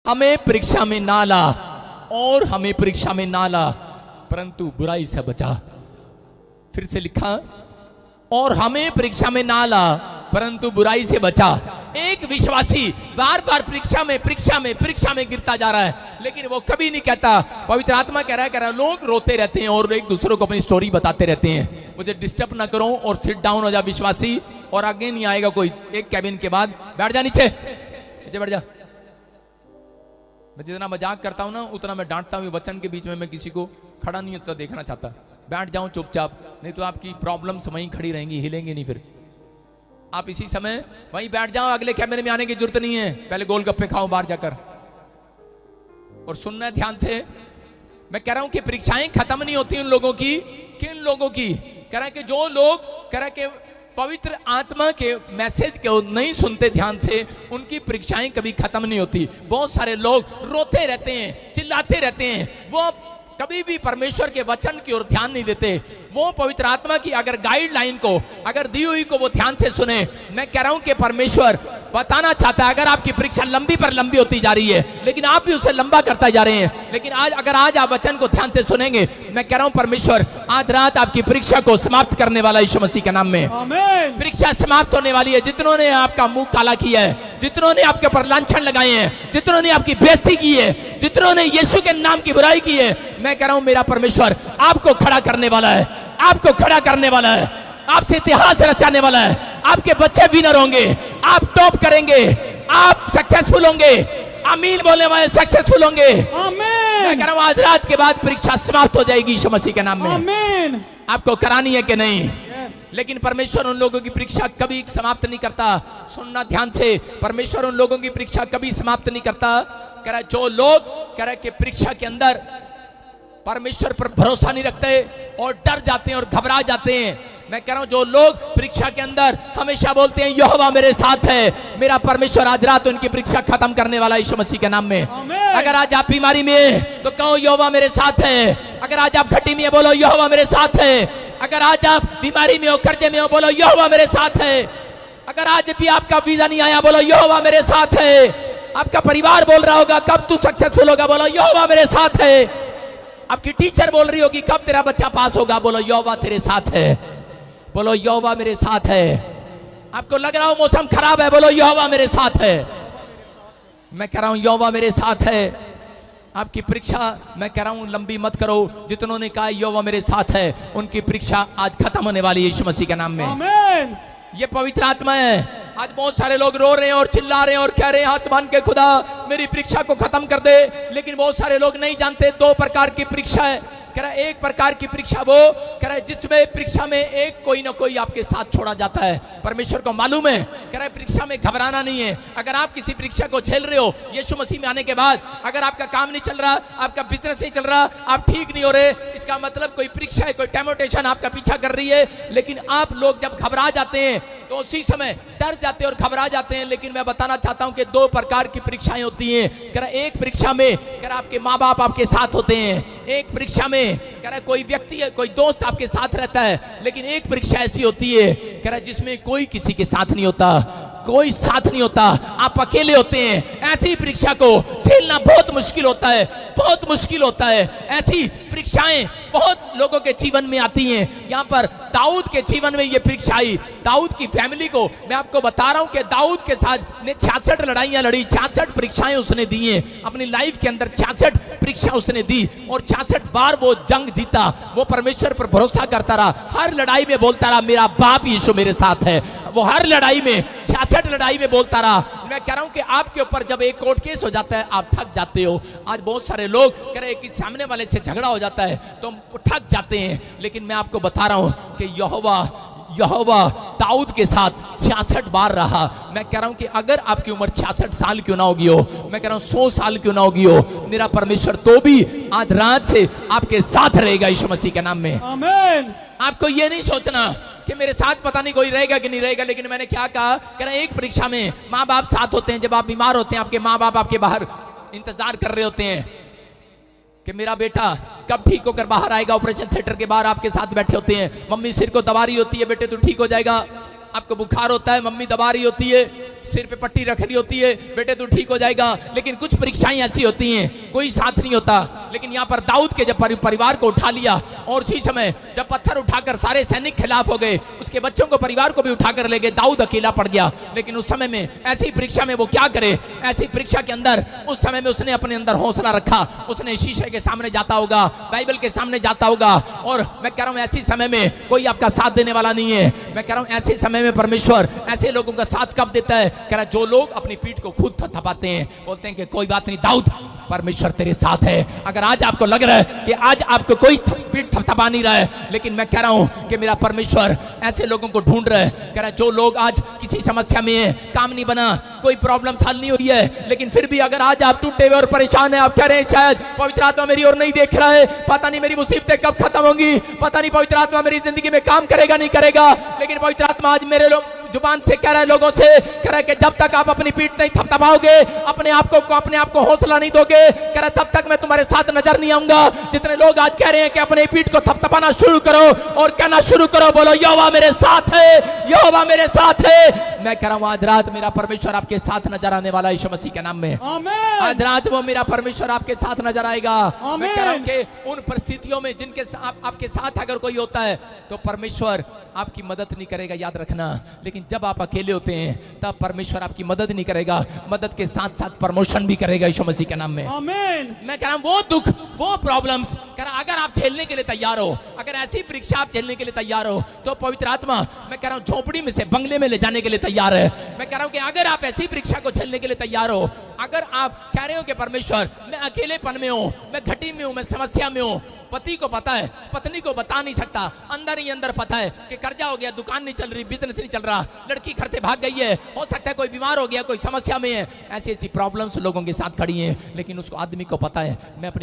हमें परीक्षा में ना ला और हमें परीक्षा में ना ला परंतु बुराई से बचा। फिर से लिखा, और हमें परीक्षा में ना ला परंतु बुराई से बचा। एक विश्वासी बार बार परीक्षा में गिरता जा रहा है, लेकिन वो कभी नहीं कहता। पवित्र आत्मा कह रहा है लोग रोते रहते हैं और एक दूसरे को अपनी स्टोरी बताते रहते हैं। मुझे डिस्टर्ब ना करो और सिट डाउन हो जा विश्वासी, और आगे नहीं आएगा कोई। एक कैबिन के बाद बैठ जा, नीचे बैठ जा। मैं जितना मजाक करता हूं ना उतना मैं डांटता हूं। वचन के बीच में मैं किसी को खड़ा नहीं होता देखना चाहता। बैठ जाऊं चुपचाप, नहीं तो आपकी प्रॉब्लम्स वहीं खड़ी रहेंगी, हिलेंगी नहीं। फिर आप इसी समय वहीं बैठ जाओ, अगले कैमरे में आने की जरूरत नहीं है। पहले गोलगप्पे खाओ बाहर जाकर और सुनना ध्यान से। मैं कह रहा हूं कि परीक्षाएं खत्म नहीं होती उन लोगों की। किन लोगों की? कह रहा है कि जो लोग कह रहा है कि पवित्र आत्मा के मैसेज को नहीं सुनते ध्यान से, उनकी परीक्षाएं कभी खत्म नहीं होती। बहुत सारे लोग रोते रहते हैं, चिल्लाते रहते हैं, वो कभी भी परमेश्वर के वचन की ओर ध्यान नहीं देते। वो पवित्र आत्मा की अगर गाइडलाइन को, अगर दी हुई को वो ध्यान से सुने। मैं कह रहा हूं कि परमेश्वर बताना चाहता है, अगर आपकी परीक्षा लंबी पर लंबी होती जा रही है लेकिन आप भी उसे लंबा करता जा रहे हैं, लेकिन अगर आज आप वचन को ध्यान से सुनेंगे, मैं कह रहा हूं परमेश्वर आज रात आपकी परीक्षा को समाप्त करने वाला यीशु मसीह के नाम में। आमीन। परीक्षा समाप्त होने वाली है। जितनों ने आपका मुंह काला किया है, जितनों ने आपके ऊपर लांछन लगाए हैं, जितनों ने आपकी बेइज्जती की है, जितनों ने यीशु के नाम की बुराई की है, मैं कह रहा हूं मेरा परमेश्वर आपको खड़ा करने वाला है, आपको खड़ा करने वाला है, आपसे इतिहास रचाने वाला है। आपके बच्चे विनर होंगे, आप टॉप करेंगे, आप सक्सेसफुल होंगे। आमीन बोलने वाले सक्सेसफुल होंगे। आमीन। मैं कह रहा हूं आज रात के बाद परीक्षा समाप्त हो जाएगी यीशु मसीह के नाम में। आमीन। आपको करानी है कि नहीं? लेकिन परमेश्वर उन लोगों की परीक्षा कभी समाप्त नहीं करता। सुनना ध्यान से, परमेश्वर उन लोगों की परीक्षा कभी समाप्त नहीं करता। कह रहा जो लोग कह रहे कि परीक्षा के अंदर परमेश्वर पर भरोसा नहीं रखते और डर जाते हैं और घबरा जाते हैं, मैं कह रहा हूं जो लोग परीक्षा के अंदर हमेशा बोलते हैं यहोवा मेरे साथ है, मेरा परमेश्वर आज रात उनकी परीक्षा खत्म करने वाला यीशु मसीह के नाम में। अगर आज आप बीमारी में हैं तो कहो यहोवा मेरे साथ है। अगर आज आप घटी में है बोलो यहोवा मेरे साथ है। अगर आज आप बीमारी में हो, कर्जे में हो, बोलो यहोवा मेरे साथ है। अगर आज भी आपका वीजा नहीं आया, बोलो यहोवा मेरे साथ है। आपका परिवार बोल रहा होगा कब तू सक्सेसफुल होगा, बोलो यहोवा मेरे साथ है। आपकी टीचर बोल रही होगी कब तेरा बच्चा पास होगा, बोलो यहोवा तेरे साथ है, बोलो यहोवा मेरे साथ है। आपको लग रहा हो मौसम खराब है, बोलो यहोवा मेरे साथ है। मैं कह रहा हूं यहोवा मेरे साथ है। आपकी परीक्षा मैं कह रहा हूं लंबी मत करो। जितनों ने कहा यहोवा मेरे साथ है, उनकी परीक्षा आज खत्म होने वाली है यीशु मसीह के नाम में। आमीन। ये पवित्र आत्मा है। आज बहुत सारे लोग रो रहे हैं और चिल्ला रहे हैं और कह रहे हैं आसमान के खुदा मेरी परीक्षा को खत्म कर दे, लेकिन बहुत सारे लोग नहीं जानते दो प्रकार की परीक्षा है। कह रहा है एक प्रकार की परीक्षा वो कह रहा है जिसमें परीक्षा में एक कोई ना कोई आपके साथ छोड़ा जाता है। परमेश्वर को मालूम है, कह रहा है परीक्षा में घबराना नहीं है। अगर आप किसी परीक्षा को झेल रहे हो यीशु मसीह में आने के बाद, अगर आपका काम नहीं चल रहा, आपका बिजनेस नहीं चल रहा, आप ठीक नहीं हो रहे, इसका मतलब कोई परीक्षा है, कोई टेम्पटेशन आपका पीछा कर रही है। लेकिन आप लोग जब घबरा जाते हैं तो उसी समय डर जाते हैं और घबरा जाते हैं। लेकिन मैं बताना चाहता हूं कि दो प्रकार की परीक्षाएं होती हैं। कह रहा एक परीक्षा में कह रहा आपके माँ बाप आपके साथ होते हैं, एक परीक्षा में कह रहा कोई व्यक्ति है, कोई दोस्त आपके साथ रहता है, लेकिन एक परीक्षा ऐसी होती है कह रहा जिसमें कोई किसी के साथ नहीं होता, कोई साथ नहीं होता, आप अकेले होते हैं। ऐसी परीक्षा को झेलना बहुत मुश्किल होता है, बहुत मुश्किल होता है। ऐसी परीक्षाएं बहुत लोगों के जीवन में आती हैं। यहाँ पर दाऊद के जीवन में ये परीक्षा आई। दाऊद की फैमिली को मैं आपको बता रहा हूं कि दाऊद के साथ ने 66 लड़ाइयां लड़ी, 66 परीक्षाएं उसने दी हैं अपनी लाइफ के अंदर। 66 परीक्षा उसने दी और 66 बार वो जंग जीता। वो परमेश्वर पर भरोसा करता रहा, हर लड़ाई में बोलता रहा मेरा बाप यीशु मेरे साथ है। वो हर लड़ाई में 66 लड़ाई में बोलता रहा। मैं कह रहा हूं कि आपके ऊपर जब एक कोर्ट केस हो जाता है आप थक जाते हो। आज बहुत सारे लोग कह रहे हैं कि सामने वाले से झगड़ा हो जाता है तो थक जाते हैं, लेकिन मैं आपको बता रहा हूं कि यहोवा दाऊद के साथ 66 बार रहा। मैं कह रहा हूं कि अगर आपकी उम्र 66 साल क्यों ना होगी हो, मैं कह रहा हूं 100 साल क्यों ना होगी हो, मेरा परमेश्वर तो भी आज रात से आपके साथ रहेगा यीशु मसीह के नाम में। आमीन। आपको ये नहीं सोचना कि मेरे साथ पता नहीं कोई रहेगा कि नहीं रहेगा। लेकिन मैंने क्या कहा, कह रहा एक परीक्षा में माँ बाप साथ होते हैं। जब आप बीमार होते हैं आपके माँ बाप आपके बाहर इंतजार कर रहे होते हैं कि मेरा बेटा कब ठीक होकर बाहर आएगा। ऑपरेशन थिएटर के बाहर आपके साथ बैठे होते हैं, मम्मी सिर को दबा रही होती है बेटे तू ठीक हो जाएगा। आपको बुखार होता है, मम्मी दबा रही होती है, सिर पे पट्टी रख रही होती है, बेटे तू ठीक हो जाएगा। लेकिन कुछ परीक्षाएं ऐसी होती हैं कोई साथ नहीं होता। लेकिन यहाँ पर दाऊद के जब परिवार को उठा लिया और उसी समय जब पत्थर उठाकर सारे सैनिक खिलाफ हो गए, उसके बच्चों को परिवार को भी उठाकर ले गए, दाऊद अकेला पड़ गया। लेकिन उस समय में ऐसी परीक्षा में वो क्या करे, ऐसी परीक्षा के अंदर उस समय में उसने अपने अंदर हौसला रखा। उसने शीशे के सामने जाता होगा, बाइबल के सामने जाता होगा। और मैं कह रहा हूं ऐसी समय में कोई आपका साथ देने वाला नहीं है। मैं कह रहा हूं ऐसे समय में परमेश्वर ऐसे लोगों का साथ कब देता है, कह रहा जो लोग अपनी पीठ को खुद थपथपाते हैं, बोलते हैं कि कोई बात नहीं दाऊद, परमेश्वर तेरे साथ है। अगर आज आपको लग रहा है कि आज आपको कोई पीठ थपथपा नहीं रहा है, लेकिन मैं कह रहा हूं कि मेरा परमेश्वर ऐसे लोगों को ढूंढ रहा है। कह रहा है जो लोग आज किसी समस्या में है, काम नहीं बना, कोई प्रॉब्लम हल नहीं हुई है, लेकिन फिर भी अगर आज आप टूटे हुए और परेशान हैं, आप कह रहे हैं शायद पवित्र आत्मा मेरी ओर नहीं देख रहा है, पता नहीं मेरी मुसीबतें कब खत्म होंगी, पता नहीं पवित्र आत्मा मेरी जिंदगी में काम करेगा नहीं करेगा। लेकिन पवित्र आत्मा आज मेरे लोग जुबान से कह रहा है, लोगों से कह रहा है कि जब तक आप अपनी पीठ नहीं थपथपाओगे, अपने आप को हौसला नहीं दोगे, कह रहा है तब तक मैं तुम्हारे साथ नजर नहीं आऊंगा। जितने लोग आज कह रहे हैं कि अपने पीठ को थपथपाना शुरू करो और कहना शुरू करो, बोलो यहोवा मेरे साथ है, यहोवा मेरे साथ है। मैं कह रहा हूं आज रात मेरा परमेश्वर आपके साथ नजर आने वाला है यीशु मसीह के नाम में। आमीन। आज रात वो मेरा परमेश्वर आपके साथ नजर आएगा। मैं कह रहा हूं कि उन परिस्थितियों में जिनके आपके साथ अगर कोई होता है तो परमेश्वर आपकी मदद नहीं करेगा, याद रखना। लेकिन जब आप अकेले होते हैं तब परमेश्वर आपकी मदद नहीं करेगा, मदद के साथ साथ प्रमोशन भी करेगा यीशु मसीह के नाम में। आमीन। मैं कह रहा हूं वो दुख, वो प्रॉब्लम्स अगर आप झेलने के लिए तैयार हो, अगर ऐसी परीक्षा आप झेलने के लिए तैयार हो, तो पवित्र आत्मा मैं कह रहा हूं झोपड़ी में से बंगले में ले जाने के लिए तैयार है। मैं कह रहा हूं कि अगर आप ऐसी परीक्षा को झेलने के लिए तैयार हो, अगर आप कह रहे हो कि परमेश्वर मैं अकेलेपन में हूं, मैं घटी में हूं, मैं समस्या में हूं, पति को पता है, पत्नी को बता नहीं सकता, अंदर ही अंदर पता है कि कर्जा हो गया, दुकान नहीं चल रही, बिजनेस नहीं चल रहा, लड़की घर से भाग गई है, हो सकता है कोई बीमार हो गया, कोई समस्या में है, ऐसी ऐसी प्रॉब्लम्स लोगों के साथ खड़ी हैं। लेकिन उसको आदमी को पता है मैं अपनी